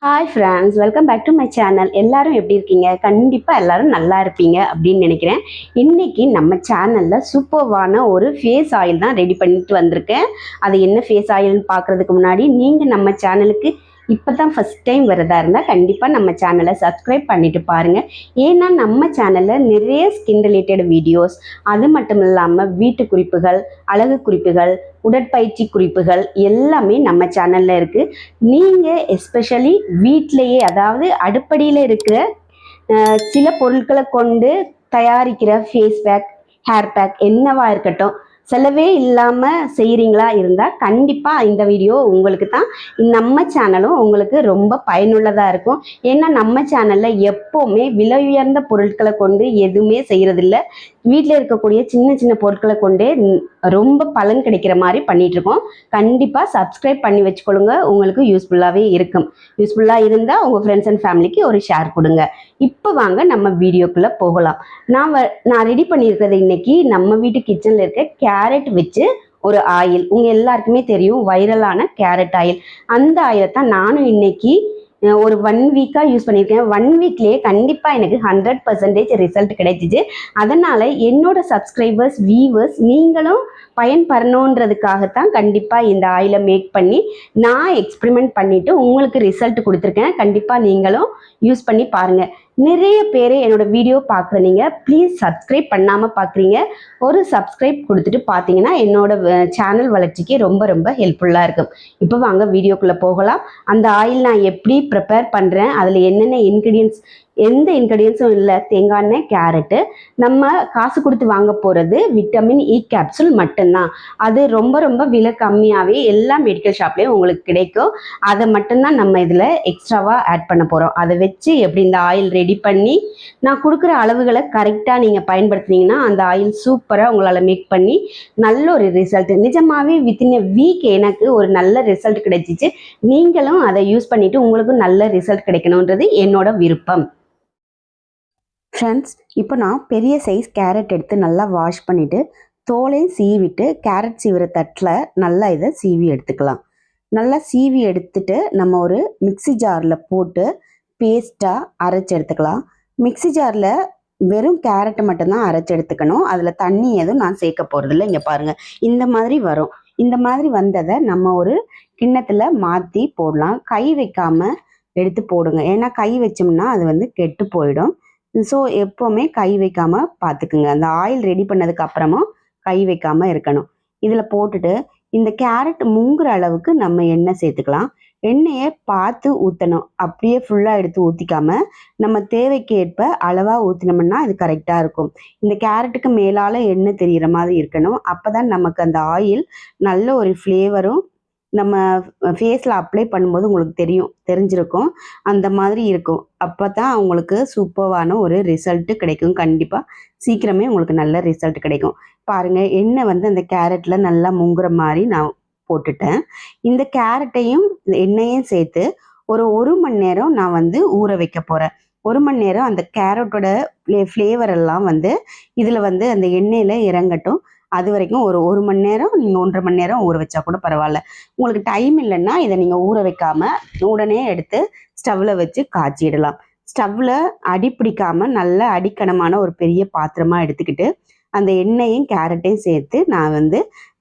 Hi friends, welcome back to my channel. எல்லாரும் எப்படி இருக்கீங்க? கண்டிப்பாக எல்லாரும் நல்லா இருப்பீங்க அப்படின்னு நினைக்கிறேன். இன்னைக்கு நம்ம சேனலில் சூப்பர்வான ஒரு ஃபேஸ் ஆயில் தான் ரெடி பண்ணிட்டு வந்திருக்கேன். அது என்ன ஃபேஸ் ஆயில்னு பார்க்குறதுக்கு முன்னாடி நீங்கள் நம்ம சேனலுக்கு இப்போ தான் ஃபஸ்ட் டைம் வரதா இருந்தால் கண்டிப்பாக நம்ம சேனலை சப்ஸ்கிரைப் பண்ணிட்டு பாருங்கள். ஏன்னா நம்ம சேனலில் நிறைய ஸ்கின் ரிலேட்டட் வீடியோஸ், அது மட்டும் இல்லாமல் வீட்டு குறிப்புகள், அழகு குறிப்புகள், உடற்பயிற்சி குறிப்புகள் எல்லாமே நம்ம சேனலில் இருக்குது. நீங்கள் எஸ்பெஷலி வீட்டிலையே, அதாவது அடுப்படியில் இருக்கிற சில பொருட்களை கொண்டு தயாரிக்கிற ஃபேஸ் பேக், ஹேர் பேக் என்னவா இருக்கட்டும், செலவே இல்லாமல் செய்கிறீங்களா இருந்தால் கண்டிப்பாக இந்த வீடியோ உங்களுக்கு தான். நம்ம சேனலும் உங்களுக்கு ரொம்ப பயனுள்ளதாக இருக்கும். ஏன்னா நம்ம சேனலில் எப்போவுமே விலை உயர்ந்த பொருட்களை கொண்டு எதுவுமே செய்கிறதில்ல. வீட்டில் இருக்கக்கூடிய சின்ன சின்ன பொருட்களை கொண்டே ரொம்ப பலன் கிடைக்கிற மாதிரி பண்ணிகிட்ருக்கோம். கண்டிப்பாக சப்ஸ்கிரைப் பண்ணி வச்சுக்கொள்ளுங்க, உங்களுக்கு யூஸ்ஃபுல்லாகவே இருக்கும். யூஸ்ஃபுல்லாக இருந்தால் உங்கள் ஃப்ரெண்ட்ஸ் அண்ட் ஃபேமிலிக்கு ஒரு ஷேர் கொடுங்க. இப்போ வாங்க நம்ம வீடியோக்குள்ளே போகலாம். நான் ரெடி பண்ணியிருக்கிறது இன்னைக்கு நம்ம வீட்டு கிச்சனில் இருக்க கேரட் வச்சு ஒரு ஆயில். உங்கள் எல்லாருக்குமே தெரியும் வைரலான கேரட் ஆயில். அந்த ஆயிலை தான் நானும் இன்னைக்கு ஒரு 1 வீக்காக யூஸ் பண்ணியிருக்கேன். 1 வீக்லேயே கண்டிப்பாக எனக்கு 100% ரிசல்ட் கிடைச்சிச்சு. அதனால் என்னோட சப்ஸ்கிரைபர்ஸ், வியூவர்ஸ் நீங்களும் பயன்பெறணுன்றதுக்காகத்தான் கண்டிப்பாக இந்த ஆயிலை மேக் பண்ணி நான் எக்ஸ்பெரிமெண்ட் பண்ணிவிட்டு உங்களுக்கு ரிசல்ட் கொடுத்துருக்கேன். கண்டிப்பாக நீங்களும் யூஸ் பண்ணி பாருங்கள். நிறைய பேர் என்னோட வீடியோ பார்க்குற நீங்கள் ப்ளீஸ் சப்ஸ்கிரைப் பண்ணாமல் பார்க்குறீங்க. ஒரு சப்ஸ்கிரைப் கொடுத்துட்டு பார்த்தீங்கன்னா என்னோட சேனல் வளர்ச்சிக்கு ரொம்ப ரொம்ப ஹெல்ப்ஃபுல்லாக இருக்கும். இப்போ வாங்க வீடியோக்குள்ளே போகலாம். அந்த ஆயில் நான் எப்படி ப்ரிப்பேர் பண்ணுறேன், அதில் என்னென்ன இன்க்ரீடியன்ஸ், எந்த இன்க்ரீடியன்ஸும் இல்லை, தேங்காய் எண்ணெய், கேரட்டு. நம்ம காசு கொடுத்து வாங்க போகிறது விட்டமின் இ கேப்சூல் மட்டும்தான். அது ரொம்ப ரொம்ப விலை கம்மியாகவே எல்லா மெடிக்கல் ஷாப்லேயும் உங்களுக்கு கிடைக்கும். அதை மட்டும்தான் நம்ம இதில் எக்ஸ்ட்ராவாக ஆட் பண்ண போகிறோம். அதை வச்சு எப்படி இந்த ஆயில் ரெடி பண்ணி நான் கொடுக்குற அளவுகளை கரெக்டாக நீங்கள் பயன்படுத்தினீங்கன்னா அந்த ஆயில் சூப்பராக உங்களால் மேக் பண்ணி நல்ல ஒரு ரிசல்ட், நிஜமாகவே வித்தின் எ வீக் எனக்கு ஒரு நல்ல ரிசல்ட் கிடைச்சிச்சு. நீங்களும் அதை யூஸ் பண்ணிவிட்டு உங்களுக்கும் நல்ல ரிசல்ட் கிடைக்கணுன்றது என்னோட விருப்பம். ஃப்ரெண்ட்ஸ், இப்போ நான் பெரிய சைஸ் கேரட் எடுத்து நல்லா வாஷ் பண்ணிவிட்டு தோலையும் சீவிட்டு கேரட் சீவிர தட்டில் நல்லா இதை சீவி எடுத்துக்கலாம். நல்லா சீவி எடுத்துட்டு நம்ம ஒரு மிக்சி ஜாரில் போட்டு பேஸ்ட்டாக அரைச்சி எடுத்துக்கலாம். மிக்சி ஜாரில் வெறும் கேரட்டை மட்டும்தான் அரைச்சி எடுத்துக்கணும். அதில் தண்ணி எதுவும் நான் சேர்க்க போகிறதில்ல. இங்கே பாருங்கள், இந்த மாதிரி வரும். இந்த மாதிரி வந்ததை நம்ம ஒரு கிண்ணத்தில் மாற்றி போடலாம். கை வைக்காமல் எடுத்து போடுங்க, ஏன்னா கை வச்சோம்னா அது கெட்டு போயிடும். ஸோ எப்போவுமே கை வைக்காமல் பார்த்துக்குங்க. அந்த ஆயில் ரெடி பண்ணதுக்கு அப்புறமும் கை வைக்காமல் இருக்கணும். இதில் போட்டுட்டு இந்த கேரட் முங்குற அளவுக்கு நம்ம எண்ணெய் சேர்த்துக்கலாம். எண்ணெயை பார்த்து ஊற்றணும். அப்படியே ஃபுல்லாக எடுத்து ஊற்றிக்காம நம்ம தேவைக்கு ஏற்ப அளவாக ஊற்றினோம்னா இது கரெக்டாக இருக்கும். இந்த கேரட்டுக்கு மேலால் எண்ணெய் தெரிகிற மாதிரி இருக்கணும். அப்போ தான் நமக்கு அந்த ஆயில் நல்ல ஒரு ஃப்ளேவரும் நம்ம ஃபேஸில் அப்ளை பண்ணும்போது உங்களுக்கு தெரிஞ்சிருக்கும். அந்த மாதிரி இருக்கும். அப்போ தான் உங்களுக்கு சூப்பரான ஒரு ரிசல்ட்டு கிடைக்கும். கண்டிப்பாக சீக்கிரமே உங்களுக்கு நல்ல ரிசல்ட் கிடைக்கும். பாருங்கள், எண்ணெய் அந்த கேரட்டில் நல்லா முங்குற மாதிரி நான் போட்டுட்டேன். இந்த கேரட்டையும் எண்ணெயும் சேர்த்து ஒரு 1 மணி நேரம் நான் ஊற வைக்க போகிறேன். 1 மணி நேரம் அந்த கேரட்டோட ஃப்ளேவர் எல்லாம் இதில் அந்த எண்ணெயில் இறங்கட்டும். அது வரைக்கும் ஒரு 1 மணி நேரம், நீங்கள் 1.5 மணி நேரம் ஊற வச்சா கூட பரவாயில்ல. உங்களுக்கு டைம் இல்லைன்னா இதை நீங்கள் ஊற வைக்காமல் உடனே எடுத்து ஸ்டவ்வில் வச்சு காய்ச்சிடலாம். ஸ்டவ்வில் அடி பிடிக்காமல் நல்ல அடிக்கணமான ஒரு பெரிய பாத்திரமாக எடுத்துக்கிட்டு அந்த எண்ணெயும் கேரட்டையும் சேர்த்து நான்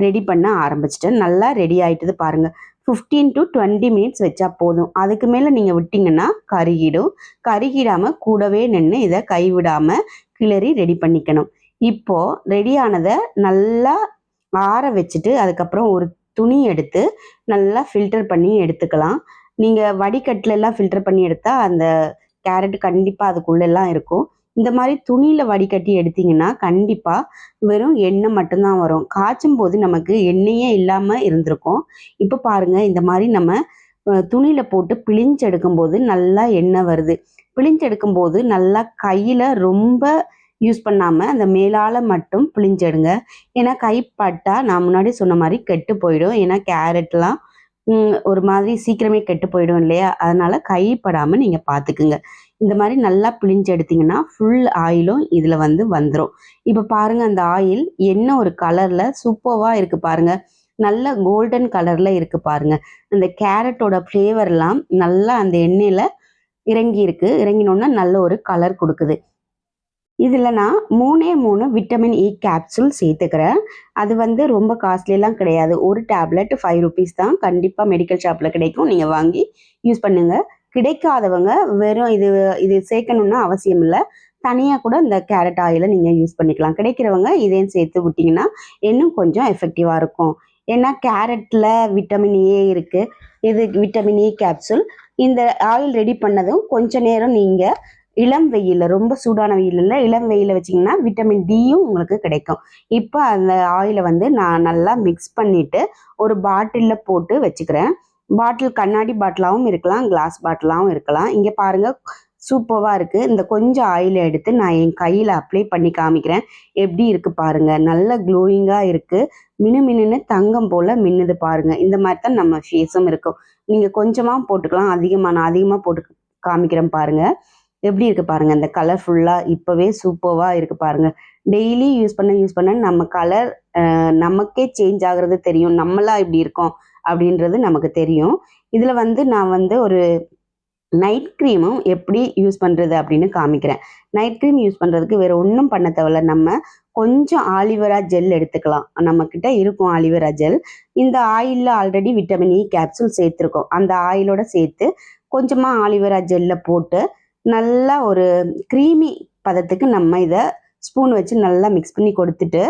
ரெடி பண்ண ஆரம்பிச்சிட்டேன். நல்லா ரெடி ஆகிட்டது பாருங்கள். 15 to 20 மினிட்ஸ் வச்சா போதும். அதுக்கு மேலே நீங்கள் விட்டிங்கன்னா கருகிடும். கருகிடாமல் கூடவே நின்று இதை கைவிடாமல் கிளறி ரெடி பண்ணிக்கணும். இப்போது ரெடியானதை நல்லா ஆற வச்சுட்டு அதுக்கப்புறம் ஒரு துணி எடுத்து நல்லா ஃபில்டர் பண்ணி எடுத்துக்கலாம். நீங்கள் வடிகட்டிலெல்லாம் ஃபில்டர் பண்ணி எடுத்தால் அந்த கேரட் கண்டிப்பாக அதுக்குள்ளெல்லாம் இருக்கும். இந்த மாதிரி துணியில் வடிகட்டி எடுத்திங்கன்னா கண்டிப்பாக வெறும் எண்ணெய் மட்டும்தான் வரும். காய்ச்சும் போது நமக்கு எண்ணெயே இல்லாமல் இருந்திருக்கும். இப்போ பாருங்கள், இந்த மாதிரி நம்ம துணியில் போட்டு பிழிஞ்சு எடுக்கும்போது நல்லா எண்ணெய் வருது. பிழிஞ்சு எடுக்கும்போது நல்லா கையில் ரொம்ப யூஸ் பண்ணாமல் அந்த மேலால் மட்டும் பிழிஞ்செடுங்க. ஏன்னா கைப்பட்டா நான் முன்னாடி சொன்ன மாதிரி கெட்டு போயிடும். ஏன்னா கேரட்லாம் ஒரு மாதிரி சீக்கிரமே கெட்டு போயிடும் இல்லையா? அதனால் கைப்படாமல் நீங்கள் பார்த்துக்குங்க. இந்த மாதிரி நல்லா பிழிஞ்சு எடுத்திங்கன்னா ஃபுல் ஆயிலும் இதில் வந்துடும். இப்போ பாருங்கள், அந்த ஆயில் என்ன ஒரு கலரில் சூப்பராக இருக்குது பாருங்கள். நல்ல கோல்டன் கலரில் இருக்குது பாருங்கள். அந்த கேரட்டோட ஃப்ளேவர்லாம் நல்லா அந்த எண்ணெயில் இறங்கினோன்னா நல்ல ஒரு கலர் கொடுக்குது. இதில் நான் 3 விட்டமின் இ கேப்சூல் சேர்த்துக்கிறேன். அது வந்து ரொம்ப காஸ்ட்லியெல்லாம் கிடையாது. ஒரு டேப்லெட் 5 ருபீஸ் தான். கண்டிப்பாக மெடிக்கல் ஷாப்பில் கிடைக்கும். நீங்கள் வாங்கி யூஸ் பண்ணுங்கள். கிடைக்காதவங்க வெறும் இது சேர்க்கணுன்னு அவசியம் இல்லை. தனியாக கூட இந்த கேரட் ஆயிலை நீங்கள் யூஸ் பண்ணிக்கலாம். கிடைக்கிறவங்க இதையும் சேர்த்து விட்டிங்கன்னா இன்னும் கொஞ்சம் எஃபெக்டிவாக இருக்கும். ஏன்னா கேரட்டில் விட்டமின் ஏ இருக்குது. இது விட்டமின் இ கேப்சூல். இந்த ஆயில் ரெடி பண்ணதும் கொஞ்ச நேரம் நீங்கள் இளம் வெயிலில், ரொம்ப சூடான வெயில் இல்லை, இளம் வெயிலில் வச்சிங்கன்னா விட்டமின் டியும் உங்களுக்கு கிடைக்கும். இப்போ அந்த ஆயிலை வந்து நான் நல்லா மிக்ஸ் பண்ணிவிட்டு ஒரு பாட்டிலில் போட்டு வச்சுக்கிறேன். பாட்டில் கண்ணாடி பாட்டிலாகவும் இருக்கலாம், கிளாஸ் பாட்டிலாகவும் இருக்கலாம். இங்கே பாருங்கள், சூப்பராக இருக்குது. இந்த கொஞ்சம் ஆயிலை எடுத்து நான் என் கையில் அப்ளை பண்ணி காமிக்கிறேன். எப்படி இருக்குது பாருங்கள். நல்ல க்ளோயிங்காக இருக்குது. மினுமினுன்னு தங்கம் போல் மின்னுது பாருங்கள். இந்த மாதிரி தான் நம்ம ஃபேஸும் இருக்கும். நீங்கள் கொஞ்சமாக போட்டுக்கலாம், நான் அதிகமாக போட்டு காமிக்கிறேன் பாருங்கள். எப்படி இருக்குது பாருங்கள். இந்த கலர் ஃபுல்லாக இப்போவே சூப்பராக இருக்குது பாருங்கள். டெய்லி யூஸ் பண்ண நம்ம கலர் நமக்கே சேஞ்ச் ஆகிறது தெரியும். நம்மளாக இப்படி இருக்கோம் அப்படின்றது நமக்கு தெரியும். இதில் வந்து நான் வந்து ஒரு நைட் க்ரீமும் எப்படி யூஸ் பண்ணுறது அப்படின்னு காமிக்கிறேன். நைட் க்ரீம் யூஸ் பண்ணுறதுக்கு வேறு ஒன்றும் பண்ண தேவையில்ல. நம்ம கொஞ்சம் ஆலிவேரா ஜெல் எடுத்துக்கலாம். நம்மக்கிட்ட இருக்கும் ஆலிவேரா ஜெல். இந்த ஆயிலில் ஆல்ரெடி விட்டமின் இ கேப்சூல் சேர்த்துருக்கோம். அந்த ஆயிலோட சேர்த்து கொஞ்சமாக ஆலிவேரா ஜெல்லை போட்டு நல்லா ஒரு க்ரீமி பதத்துக்கு நம்ம இதை ஸ்பூன் வச்சு நல்லா மிக்ஸ் பண்ணி கொடுத்துட்டு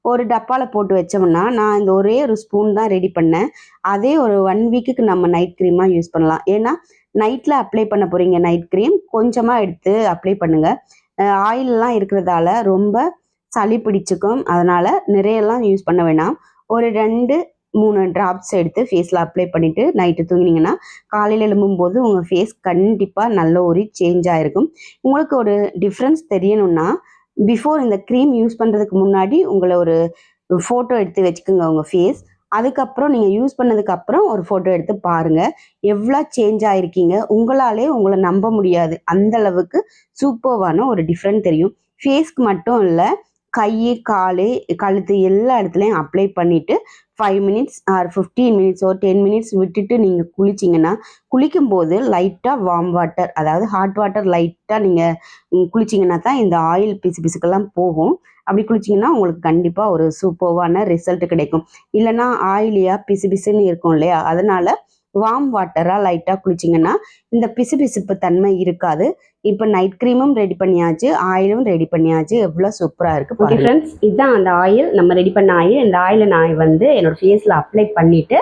ஒரு டப்பாவில் போட்டு வச்சோம்னா, நான் இந்த ஒரே ஒரு ஸ்பூன் தான் ரெடி பண்ணேன். அதே ஒரு 1 வீக்குக்கு நம்ம நைட் க்ரீமாக யூஸ் பண்ணலாம். ஏன்னா நைட்டில் அப்ளை பண்ண போகிறீங்க நைட் க்ரீம், கொஞ்சமாக எடுத்து அப்ளை பண்ணுங்கள். ஆயிலெலாம் இருக்கிறதால ரொம்ப சளி பிடிச்சிக்கும். அதனால் நிறையெல்லாம் யூஸ் பண்ண வேணாம். ஒரு 2-3 ட்ராப்ஸ் எடுத்து ஃபேஸில் அப்ளை பண்ணிவிட்டு நைட்டு தூங்கினீங்கன்னா காலையில் எழும்பும்போது உங்கள் ஃபேஸ் கண்டிப்பாக நல்ல ஒரு சேஞ்ச் ஆகிருக்கும். உங்களுக்கு ஒரு டிஃப்ரென்ஸ் தெரியணும்னா பிஃபோர் இந்த க்ரீம் யூஸ் பண்ணுறதுக்கு முன்னாடி உங்களை ஒரு ஃபோட்டோ எடுத்து வச்சுக்கோங்க உங்கள் ஃபேஸ். அதுக்கப்புறம் நீங்கள் யூஸ் பண்ணதுக்கப்புறம் ஒரு ஃபோட்டோ எடுத்து பாருங்கள். எவ்வளோ சேஞ்ச் ஆகிருக்கீங்க. உங்களாலே உங்களை நம்ப முடியாது. அந்தளவுக்கு சூப்பர்வான ஒரு டிஃப்ரெண்ட் தெரியும். ஃபேஸ்க்கு மட்டும் இல்லை, கை, கால், கழுத்து எல்லா இடத்துலையும் அப்ளை பண்ணிவிட்டு 5 மினிட்ஸ் ஆர் 15 மினிட்ஸோ 10 மினிட்ஸ் விட்டுட்டு நீங்கள் குளிச்சிங்கன்னா, குளிக்கும்போது லைட்டாக வார்ம் வாட்டர், அதாவது ஹாட் வாட்டர் லைட்டாக நீங்கள் குளிச்சிங்கன்னா தான் இந்த ஆயில் பிசுக்கெல்லாம் போகும். அப்படி குளிச்சிங்கன்னா உங்களுக்கு கண்டிப்பாக ஒரு சூப்பர்வான ரிசல்ட் கிடைக்கும். இல்லைன்னா ஆயிலியாக பிசுன்னு இருக்கும் இல்லையா, அதனால் வார்ம் வாட்டராக லைட்டாக குளிச்சிங்கன்னா இந்த பிசுப்பு தன்மை இருக்காது. இப்போ நைட் க்ரீமும் ரெடி பண்ணியாச்சு, ஆயிலும் ரெடி பண்ணியாச்சு. எவ்வளோ சூப்பராக இருக்குது. ஓகே ஃப்ரெண்ட்ஸ், இதுதான் அந்த ஆயில், நம்ம ரெடி பண்ண ஆயில். இந்த ஆயிலை நான் வந்து என்னோடய ஃபேஸில் அப்ளை பண்ணிவிட்டு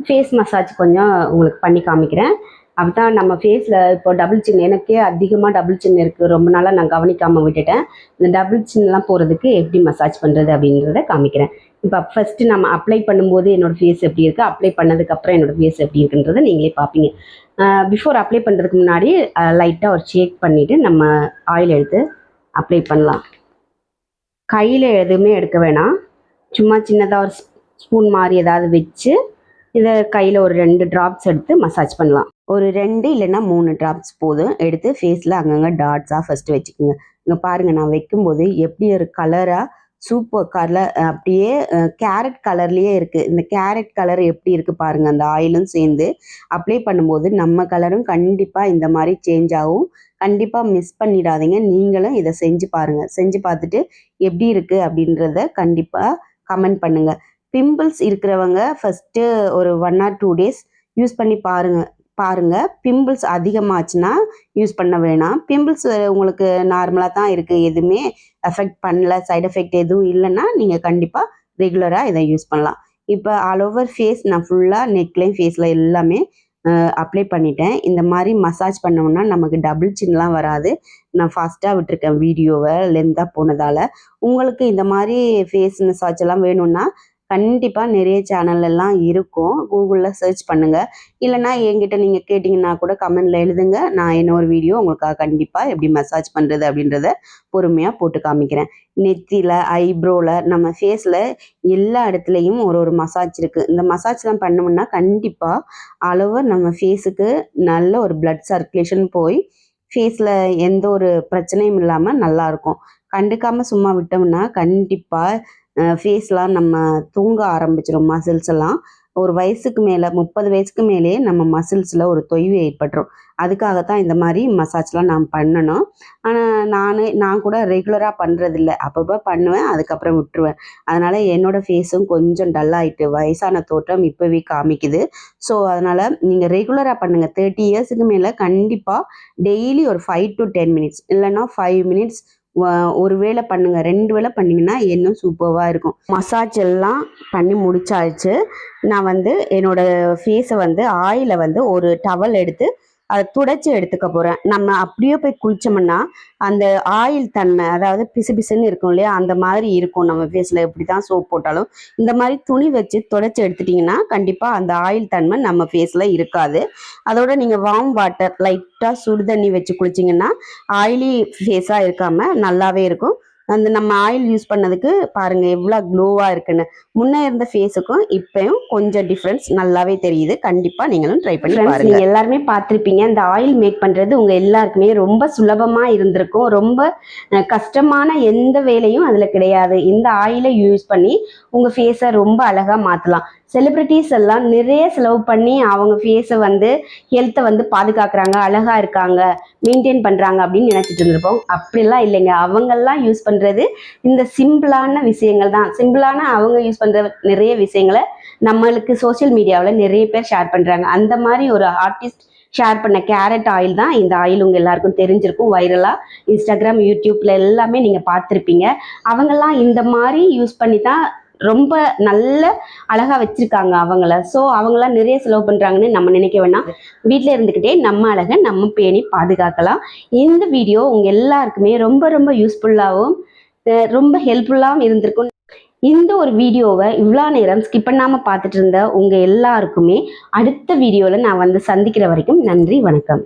ஃபேஸ் மசாஜ் கொஞ்சம் உங்களுக்கு பண்ணி காமிக்கிறேன். அப்பதான் நம்ம ஃபேஸில் இப்போ டபுள் சின், எனக்கே அதிகமாக டபுள் சின் இருக்குது. ரொம்ப நாளாக நான் கவனிக்காமல் விட்டுட்டேன். இந்த டபுள் சின்லாம் போகிறதுக்கு எப்படி மசாஜ் பண்ணுறது அப்படின்றத காமிக்கிறேன். இப்போ ஃபஸ்ட்டு நம்ம அப்ளை பண்ணும்போது என்னோடய ஃபேஸ் எப்படி இருக்குது, அப்ளை பண்ணதுக்கப்புறம் என்னோடய ஃபேஸ் எப்படி இருக்குன்றதை நீங்களே பார்ப்பீங்க. பிஃபோர் அப்ளை பண்ணுறதுக்கு முன்னாடி லைட்டாக ஒரு ஷேக் பண்ணிவிட்டு நம்ம ஆயில் எடுத்து அப்ளை பண்ணலாம். கையில் எதுவுமே எடுக்க வேணாம். சும்மா சின்னதாக ஒரு ஸ்பூன் மாதிரி ஏதாவது வச்சு இதை கையில் ஒரு 2 ட்ராப்ஸ் எடுத்து மசாஜ் பண்ணலாம். ஒரு 2 இல்லைன்னா 3 ட்ராப்ஸ் போதும். எடுத்து ஃபேஸில் அங்கங்கே டாட்ஸாக ஃபஸ்ட்டு வச்சுக்கோங்க. இங்கே பாருங்கள், நான் வைக்கும்போது எப்படி ஒரு கலராக சூப்பர் கலர், அப்படியே கேரட் கலர்லேயே இருக்குது. இந்த கேரட் கலர் எப்படி இருக்குது பாருங்கள். அந்த ஆயிலும் சேர்ந்து அப்ளை பண்ணும்போது நம்ம கலரும் கண்டிப்பாக இந்த மாதிரி சேஞ்ச் ஆகும். கண்டிப்பாக மிஸ் பண்ணிடாதீங்க. நீங்களும் இதை செஞ்சு பாருங்கள். செஞ்சு பார்த்துட்டு எப்படி இருக்குது அப்படின்றத கண்டிப்பாக கமெண்ட் பண்ணுங்கள். பிம்பிள்ஸ் இருக்கிறவங்க ஃபஸ்ட்டு ஒரு 1 or 2 டேஸ் யூஸ் பண்ணி பாருங்கள். பிம்பிள்ஸ் அதிகமாச்சுன்னா யூஸ் பண்ண வேணாம். பிம்பிள்ஸ் உங்களுக்கு நார்மலாக தான் இருக்குது, எதுவுமே எஃபெக்ட் பண்ணல, சைடு எஃபெக்ட் எதுவும் இல்லைன்னா நீங்கள் கண்டிப்பாக ரெகுலராக இதை யூஸ் பண்ணலாம். இப்போ ஆல் ஓவர் ஃபேஸ் நான் ஃபுல்லாக நெக்லைன், ஃபேஸில் எல்லாமே அப்ளை பண்ணிட்டேன். இந்த மாதிரி மசாஜ் பண்ணோம்னா நமக்கு டபுள் சின்லாம் வராது. நான் ஃபாஸ்ட்டாக விட்டுருக்கேன் வீடியோவை, லென்த்தாக போனதால். உங்களுக்கு இந்த மாதிரி ஃபேஸ் மசாஜ் எல்லாம் வேணும்னா கண்டிப்பாக நிறைய சேனல்லாம் இருக்கும். கூகுளில் சர்ச் பண்ணுங்கள். இல்லைனா என்கிட்ட நீங்கள் கேட்டிங்கன்னா கூட கமெண்டில் எழுதுங்க. நான் இன்னொரு வீடியோ உங்களுக்காக கண்டிப்பாக எப்படி மசாஜ் பண்ணுறது அப்படின்றத பொறுமையாக போட்டு காமிக்கிறேன். நெத்தியில், ஐப்ரோவில், நம்ம ஃபேஸில் எல்லா இடத்துலையும் ஒரு மசாஜ் இருக்குது. இந்த மசாஜ்லாம் பண்ணோம்னா கண்டிப்பாக அளவு நம்ம ஃபேஸுக்கு நல்ல ஒரு பிளட் சர்க்குலேஷன் போய் ஃபேஸில் எந்த ஒரு பிரச்சனையும் இல்லாமல் நல்லாயிருக்கும். கண்டுக்காமல் சும்மா விட்டோம்னா கண்டிப்பாக ஃபேஸ்லாம் நம்ம தூங்க ஆரம்பிச்சிடும் மசில்ஸ் எல்லாம். ஒரு வயசுக்கு மேலே 30 வயசுக்கு மேலேயே நம்ம மசில்ஸில் ஒரு தொய்வு ஏற்பட்டுரும். அதுக்காகத்தான் இந்த மாதிரி மசாஜ்லாம் நான் பண்ணணும். ஆனால் நான் கூட ரெகுலராக பண்ணுறதில்ல. அப்பப்போ பண்ணுவேன், அதுக்கப்புறம் விட்டுருவேன். அதனால் என்னோடய ஃபேஸும் கொஞ்சம் டல்லாகிட்டு வயசான தோற்றம் இப்போவே காமிக்குது. ஸோ அதனால் நீங்கள் ரெகுலராக பண்ணுங்கள். 30 இயர்ஸுக்கு மேலே கண்டிப்பாக டெய்லி ஒரு 5 to 10 மினிட்ஸ் இல்லைன்னா 5 மினிட்ஸ் ஒரு வேளை பண்ணுங்கள். 2 வேளை பண்ணிங்கன்னா இன்னும் சூப்பராக இருக்கும். மசாஜ் எல்லாம் பண்ணி முடிச்சாச்சு. நான் என்னோடய ஃபேஸை ஆயிலை ஒரு டவல் எடுத்து அதை துடைச்சி எடுத்துக்க போகிறேன். நம்ம அப்படியே போய் குளித்தோம்னா அந்த ஆயில் தன்மை, அதாவது பிசு பிசுன்னு இருக்கும் இல்லையா, அந்த மாதிரி இருக்கும் நம்ம ஃபேஸில். எப்படி தான் சோப் போட்டாலும் இந்த மாதிரி துணி வச்சு துடைச்சி எடுத்துட்டிங்கன்னா கண்டிப்பாக அந்த ஆயில் தன்மை நம்ம ஃபேஸில் இருக்காது. அதோட நீங்கள் வார்ம் வாட்டர் லைட்டாக சுடு தண்ணி வச்சு குளிச்சிங்கன்னா ஆயிலி ஃபேஸாக இருக்காமல் நல்லாவே இருக்கும். நம்ம ஆயில் யூஸ் பண்ணதுக்கு பாருங்கள் எவ்வளோ க்ளோவாக இருக்குன்னு. முன்னே இருந்த ஃபேஸுக்கும் இப்போயும் கொஞ்சம் டிஃப்ரென்ஸ் நல்லாவே தெரியுது. கண்டிப்பாக நீங்களும் ட்ரை பண்ணி பாருங்கள். நீங்கள் எல்லாருமே பார்த்துருப்பீங்க, இந்த ஆயில் மேக் பண்ணுறது உங்கள் எல்லாருக்குமே ரொம்ப சுலபமாக இருந்திருக்கும். ரொம்ப கஷ்டமான எந்த வேலையும் அதில் கிடையாது. இந்த ஆயிலை யூஸ் பண்ணி உங்கள் ஃபேஸை ரொம்ப அழகாக மாற்றலாம். செலிப்ரிட்டிஸ் எல்லாம் நிறைய செலவு பண்ணி அவங்க ஃபேஸை ஹெல்த்தை பாதுகாக்கிறாங்க, அழகாக இருக்காங்க, மெயின்டைன் பண்ணுறாங்க அப்படின்னு நினச்சிட்டு இருந்திருப்போம். அப்படிலாம் இல்லைங்க. அவங்கெல்லாம் யூஸ் பண்ணுறது இந்த சிம்பிளான விஷயங்கள் தான். சிம்பிளான அவங்க யூஸ் பண்ணுற நிறைய விஷயங்களை நம்மளுக்கு சோஷியல் மீடியாவில் நிறைய பேர் ஷேர் பண்ணுறாங்க. அந்த மாதிரி ஒரு ஆர்டிஸ்ட் ஷேர் பண்ண கேரட் ஆயில் தான் இந்த ஆயில். உங்கள் எல்லாருக்கும் தெரிஞ்சிருக்கும். வைரலாக இன்ஸ்டாகிராம், யூடியூப்பில் எல்லாமே நீங்கள் பார்த்துருப்பீங்க. அவங்கெல்லாம் இந்த மாதிரி யூஸ் பண்ணி தான் ரொம்ப நல்ல அழகாக வச்சுருக்காங்க அவங்கள. ஸோ அவங்களாம் நிறைய செலவு பண்ணுறாங்கன்னு நம்ம நினைக்க வேணாம். வீட்டில் இருந்துக்கிட்டே நம்ம அழகை நம்ம பேணி பாதுகாக்கலாம். இந்த வீடியோ உங்கள் எல்லாருக்குமே ரொம்ப ரொம்ப யூஸ்ஃபுல்லாகவும் ரொம்ப ஹெல்ப்ஃபுல்லாகவும் இருந்திருக்கும். இந்த ஒரு வீடியோவை இவ்வளோ நேரம் ஸ்கிப் பண்ணாமல் பார்த்துட்டு இருந்த உங்கள் எல்லாருக்குமே அடுத்த வீடியோவில் நான் சந்திக்கிற வரைக்கும் நன்றி, வணக்கம்.